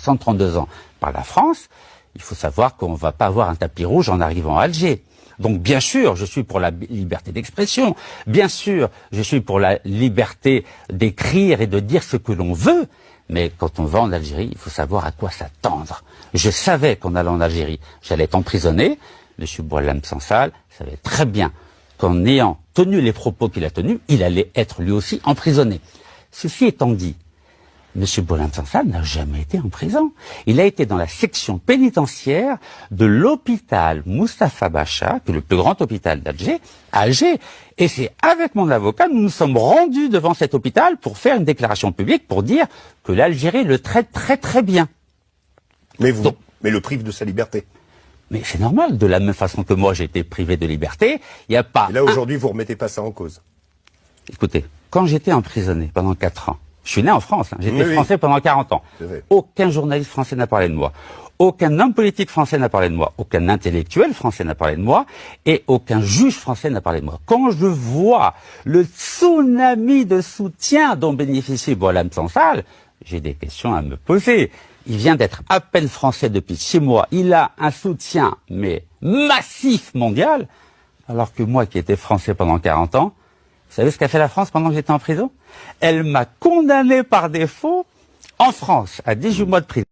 132 ans par la France, il faut savoir qu'on ne va pas avoir un tapis rouge en arrivant à Alger. Donc bien sûr, je suis pour la liberté d'expression, bien sûr, je suis pour la liberté d'écrire et de dire ce que l'on veut, mais quand on va en Algérie, il faut savoir à quoi s'attendre. Je savais qu'en allant en Algérie, j'allais être emprisonné. M. Boualem Sansal savait très bien qu'en ayant tenu les propos qu'il a tenus, il allait être lui aussi emprisonné. Ceci étant dit, M. Boualem Sansal n'a jamais été en prison. Il a été dans la section pénitentiaire de l'hôpital Moustapha Bacha, qui est le plus grand hôpital d'Alger, à Alger. Et c'est avec mon avocat, nous nous sommes rendus devant cet hôpital pour faire une déclaration publique pour dire que l'Algérie le traite très très bien. Mais le prive de sa liberté. Mais c'est normal, de la même façon que moi j'ai été privé de liberté, il n'y a pas... Et là aujourd'hui vous remettez pas ça en cause. Écoutez, quand j'étais emprisonné pendant 4 ans, je suis né en France, j'étais français pendant 40 ans. Aucun journaliste français n'a parlé de moi. Aucun homme politique français n'a parlé de moi. Aucun intellectuel français n'a parlé de moi. Et aucun juge français n'a parlé de moi. Quand je vois le tsunami de soutien dont bénéficie Boualem Sansal, j'ai des questions à me poser. Il vient d'être à peine français depuis 6 mois. Il a un soutien, mais massif mondial. Alors que moi, qui étais français pendant 40 ans, vous savez ce qu'a fait la France pendant que j'étais en prison? Elle m'a condamné par défaut en France à 18 mois de prison.